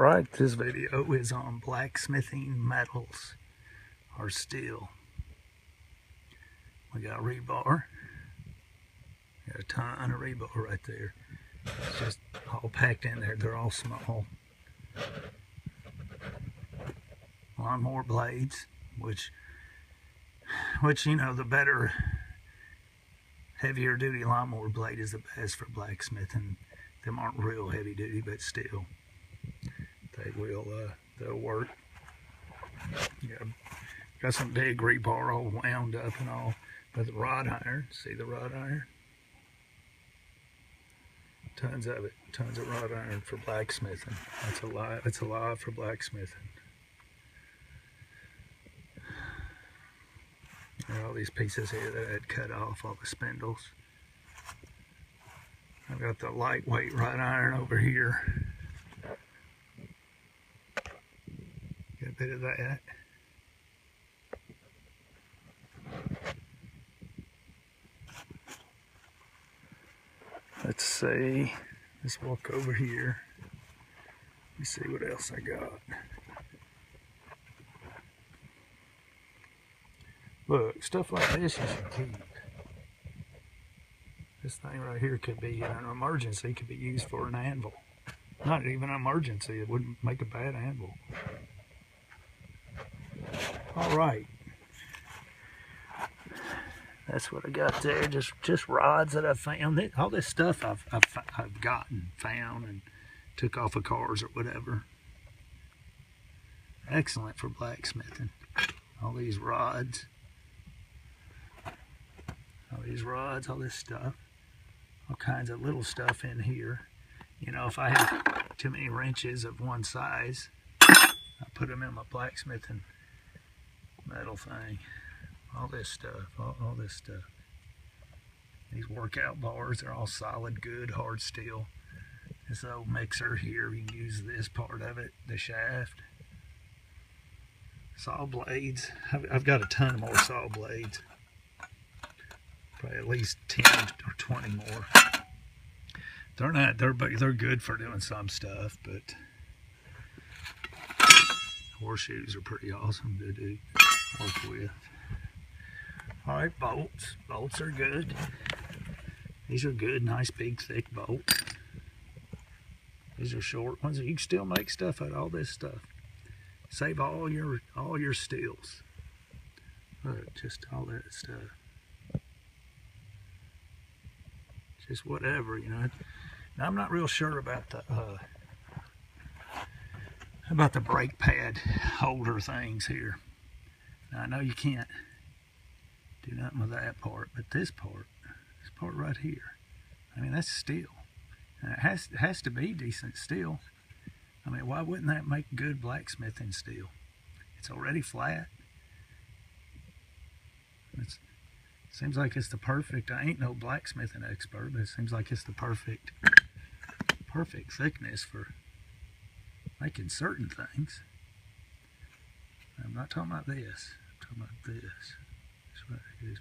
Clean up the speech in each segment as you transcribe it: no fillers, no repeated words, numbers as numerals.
Alright, this video is on blacksmithing metals or steel. We got rebar. Got a ton of rebar right there. It's just all packed in there. They're all small. Lawnmower blades, which you know, the better, heavier duty lawnmower blade is the best for blacksmithing. Them aren't real heavy duty, but still, they'll work. Got some big rebar all wound up and all. But the wrought iron, see the wrought iron? Tons of it, tons of wrought iron for blacksmithing. It's a lot for blacksmithing. There are all these pieces here that I had cut off, all the spindles. I've got the lightweight wrought iron over here. Got a bit of that. Let's see. Let's walk over here. Let me see what else I got. Look, stuff like this you should keep. This thing right here could be, in an emergency, could be used for an anvil. Not even an emergency, it wouldn't make a bad anvil. Alright. That's what I got there, just rods that I found. All this stuff I've gotten, found, and took off of cars or whatever. Excellent for blacksmithing. All these rods. All these rods, all this stuff. All kinds of little stuff in here. You know, if I have too many wrenches of one size, I put them in my blacksmithing metal thing. All this stuff, all this stuff. These workout bars are all solid, good, hard steel. This old mixer here, you can use this part of it, the shaft. Saw blades. I've got a ton more saw blades. Probably at least 10 or 20 more. They're good for doing some stuff, but horseshoes are pretty awesome to do work with. Alright, bolts. Bolts are good. These are good, nice, big, thick bolts. These are short ones. You can still make stuff out of all this stuff. Save all your steels. Look, just all that stuff. Just whatever, you know. Now, I'm not real sure about the brake pad holder things here. Now, I know you can't do nothing with that part, but this part right here, I mean, that's steel. And it has to be decent steel. I mean, why wouldn't that make good blacksmithing steel? It's already flat. Seems like it's the perfect, I ain't no blacksmithing expert, but it seems like it's the perfect thickness for making certain things. I'm not talking about this. I'm talking about this. This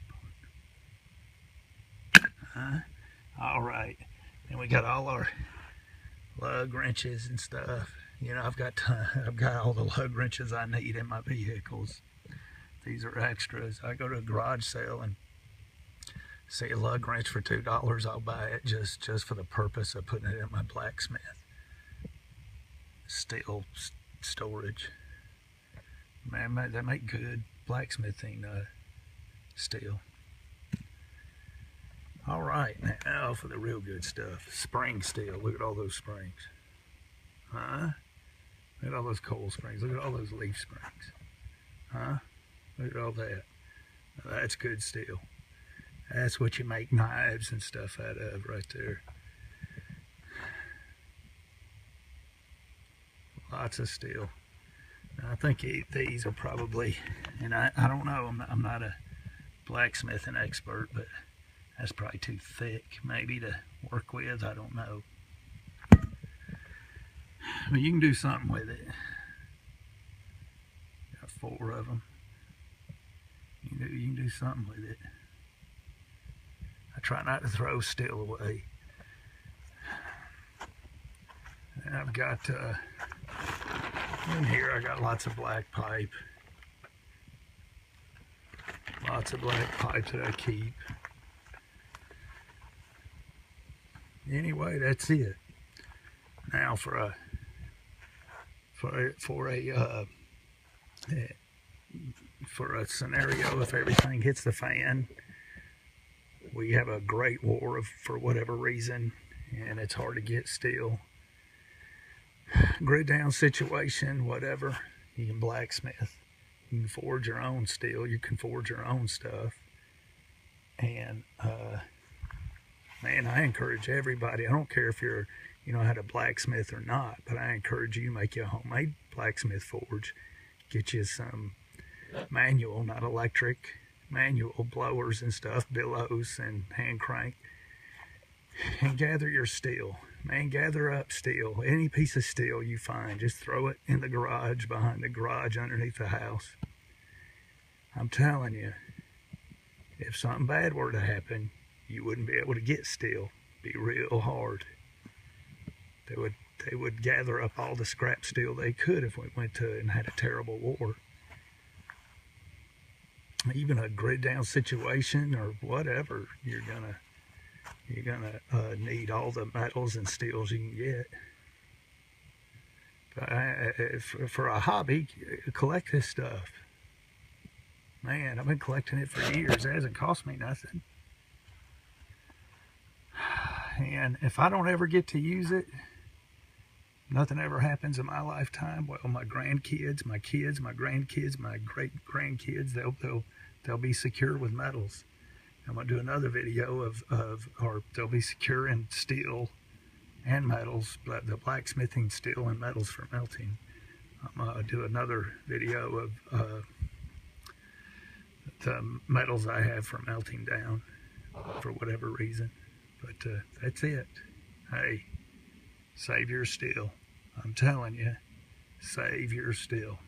part. All right. And we got all our lug wrenches and stuff. You know, I've got all the lug wrenches I need in my vehicles. These are extras. I go to a garage sale and see a lug wrench for $2. I'll buy it just for the purpose of putting it in my blacksmith steel storage. Man, they make good blacksmithing steel. All right, now for the real good stuff. Spring steel. Look at all those springs. Huh? Look at all those coil springs. Look at all those leaf springs. Huh? Look at all that. Now, that's good steel. That's what you make knives and stuff out of right there. Lots of steel. Now, I think these are probably, and I don't know, I'm not a blacksmithing expert, but that's probably too thick maybe to work with. I don't know. But you can do something with it. Got 4 of them. You can do something with it. I try not to throw steel away. And I've got In here I got lots of black pipe. Lots of black pipe that I keep. Anyway, that's it. Now for a scenario, if everything hits the fan, we have a great war for whatever reason, and it's hard to get steel. Grid down situation, whatever, you can blacksmith. You can forge your own steel. You can forge your own stuff. And man, I encourage everybody. I don't care if you're, how to blacksmith or not, but I encourage you to make you a homemade blacksmith forge. Get you some manual, not electric, manual blowers and stuff, billows and hand crank, and gather your steel. Man, gather up steel. Any piece of steel you find, just throw it in the garage, behind the garage, underneath the house. I'm telling you, if something bad were to happen, you wouldn't be able to get steel. It'd be real hard. They would gather up all the scrap steel they could if we went to and had a terrible war. Even a grid down situation or whatever, you're gonna need all the metals and steels you can get. But for a hobby, collect this stuff. Man, I've been collecting it for years. It hasn't cost me nothing. And if I don't ever get to use it, nothing ever happens in my lifetime. Well, my grandkids, my kids, my grandkids, my great-grandkids, they'll be secure with metals. I'm going to do another video or they'll be secure in steel and metals, but the blacksmithing steel and metals for melting. I'm going to do another video of the metals I have for melting down for whatever reason. But that's it. Hey, save your steel. I'm telling you, save your steel.